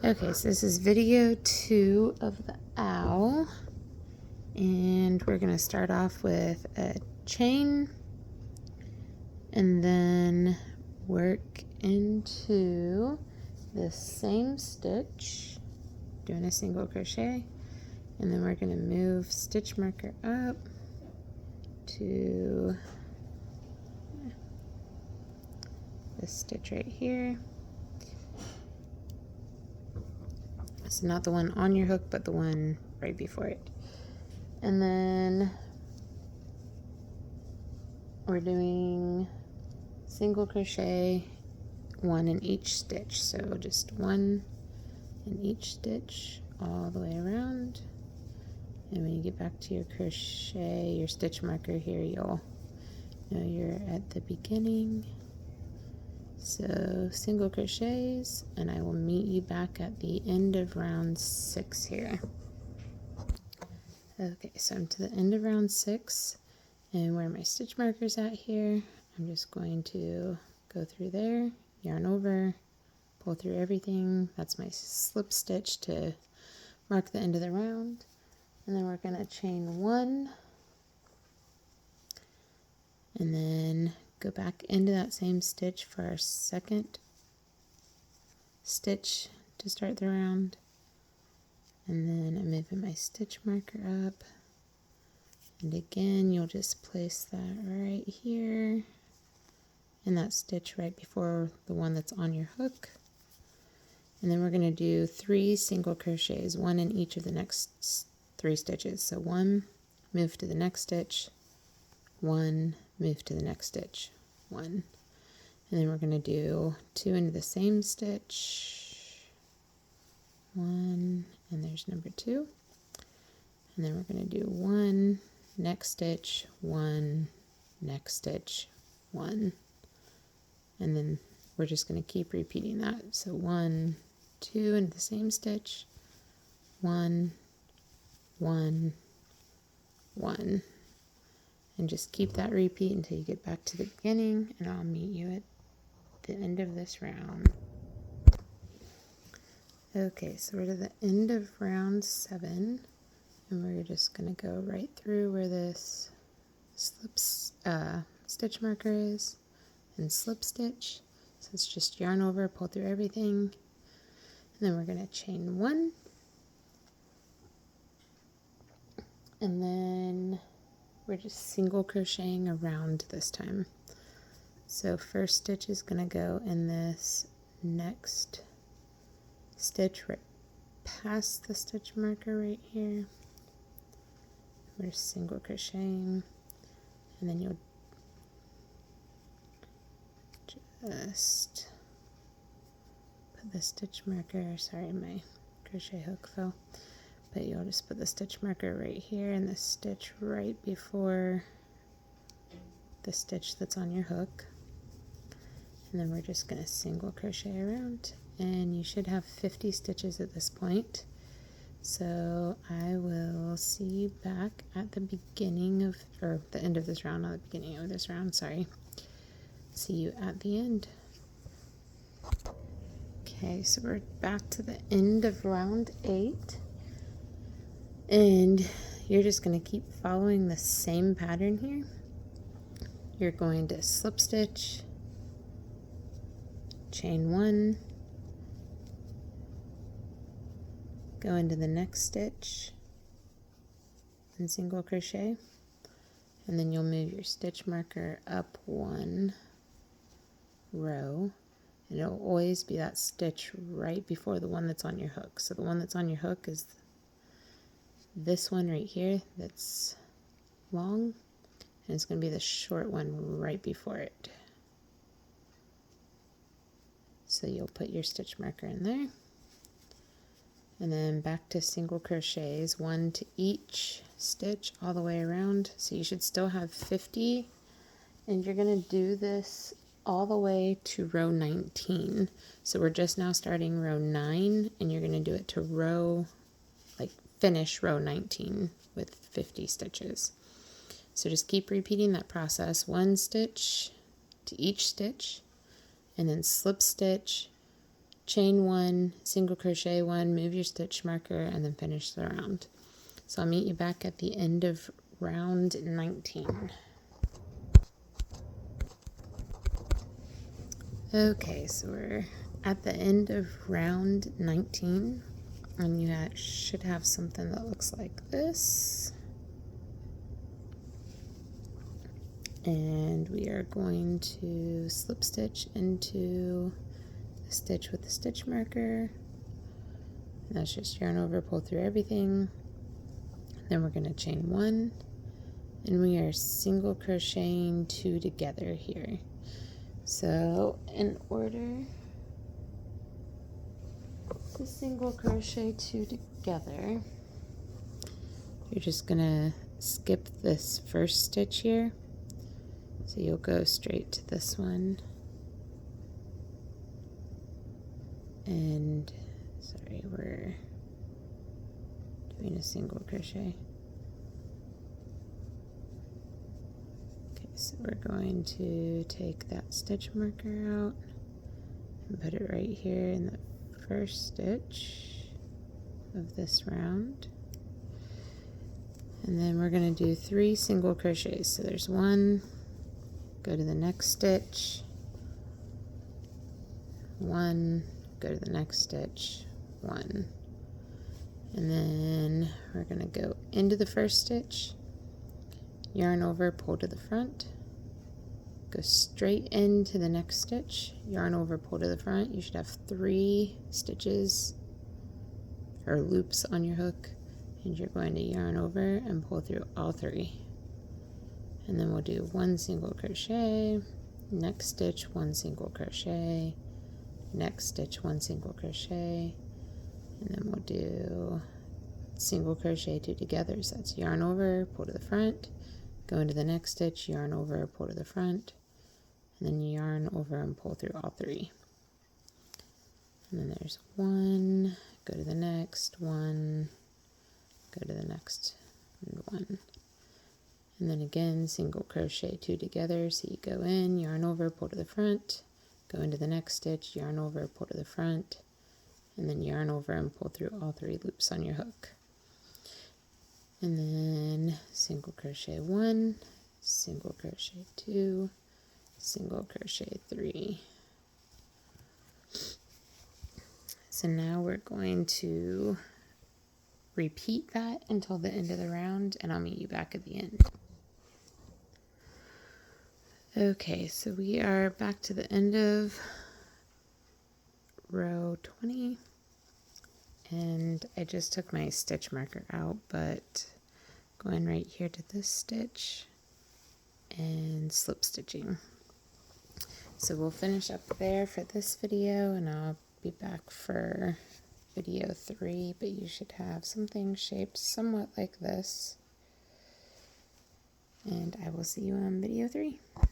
Okay, so this is video 2 of the owl, and we're going to start off with a chain and then work into the same stitch, doing a single crochet, and then we're going to move stitch marker up to this stitch right here. So not the one on your hook, but the one right before it. And then we're doing single crochet, one in each stitch. So just one in each stitch all the way around. And when you get back to your crochet, your stitch marker here, you'll know you're at the beginning. So single crochets, and I will meet you back at the end of round 6 here. Okay, so I'm to the end of round 6, and where my stitch marker's at here, I'm just going to go through there, yarn over, pull through everything. That's my slip stitch to mark the end of the round. And then we're going to chain 1, and then go back into that same stitch for our second stitch to start the round. And then I'm moving my stitch marker up, and again you'll just place that right here in that stitch right before the one that's on your hook. And then we're going to do 3 single crochets, one in each of the next 3 stitches. So 1, move to the next stitch, 1, move to the next stitch, 1. And then we're going to do 2 into the same stitch, 1, and there's number 2. And then we're going to do 1, next stitch, 1, next stitch, 1. And then we're just going to keep repeating that. So 1, 2 into the same stitch, 1, 1, 1. And just keep that repeat until you get back to the beginning, and I'll meet you at the end of this round. Okay, so we're to the end of round 7, and we're just going to go right through where this stitch marker is and slip stitch. So it's just yarn over, pull through everything, and then we're going to chain 1, and then we're just single crocheting around this time. So first stitch is going to go in this next stitch right past the stitch marker right here. We're single crocheting, and then you'll just put the stitch marker, sorry my crochet hook fell, but you'll just put the stitch marker right here and the stitch right before the stitch that's on your hook. And then we're just going to single crochet around, and you should have 50 stitches at this point. So I will see you back at the beginning of, or the end of this round, not the beginning of this round, sorry. See you at the end. Okay, so we're back to the end of round 8, and you're just going to keep following the same pattern here. You're going to slip stitch, chain 1, go into the next stitch and single crochet, and then you'll move your stitch marker up 1 row, and it'll always be that stitch right before the one that's on your hook. So the one that's on your hook is this one right here that's long, and it's going to be the short one right before it. So you'll put your stitch marker in there, and then back to single crochets, 1 to each stitch all the way around. So you should still have 50, and you're going to do this all the way to row 19. So we're just now starting row 9, and you're going to do it to finish row 19 with 50 stitches. So just keep repeating that process, 1 stitch to each stitch, and then slip stitch, chain 1, single crochet 1, move your stitch marker, and then finish the round. So I'll meet you back at the end of round 19. Okay, so we're at the end of round 19, and you should have something that looks like this. And we are going to slip stitch into the stitch with the stitch marker. And that's just yarn over, pull through everything. Then we're going to chain 1, and we are single crocheting 2 together here. So in order to single crochet 2 together, you're just going to skip this first stitch here. So you'll go straight to this one, and sorry, we're doing a single crochet. Okay, so we're going to take that stitch marker out and put it right here in the first stitch of this round. And then we're going to do 3 single crochets. So there's 1, go to the next stitch, 1, go to the next stitch, 1. And then we're going to go into the first stitch, yarn over, pull to the front, go straight into the next stitch, yarn over, pull to the front. You should have 3 stitches or loops on your hook, and you're going to yarn over and pull through all 3. And then we'll do 1 single crochet, next stitch 1 single crochet, next stitch 1 single crochet, and then we'll do single crochet 2 together. So that's yarn over, pull to the front, go into the next stitch, yarn over, pull to the front, and then yarn over and pull through all 3. And then there's 1, go to the next, 1, go to the next, and 1. And then again, single crochet 2 together. So you go in, yarn over, pull to the front, go into the next stitch, yarn over, pull to the front, and then yarn over and pull through all 3 loops on your hook. And then single crochet 1, single crochet 2, single crochet 3. So now we're going to repeat that until the end of the round, and I'll meet you back at the end. Okay, so we are back to the end of row 20, and I just took my stitch marker out, but going right here to this stitch and slip stitching. So we'll finish up there for this video, and I'll be back for video 3, but you should have something shaped somewhat like this, and I will see you on video 3.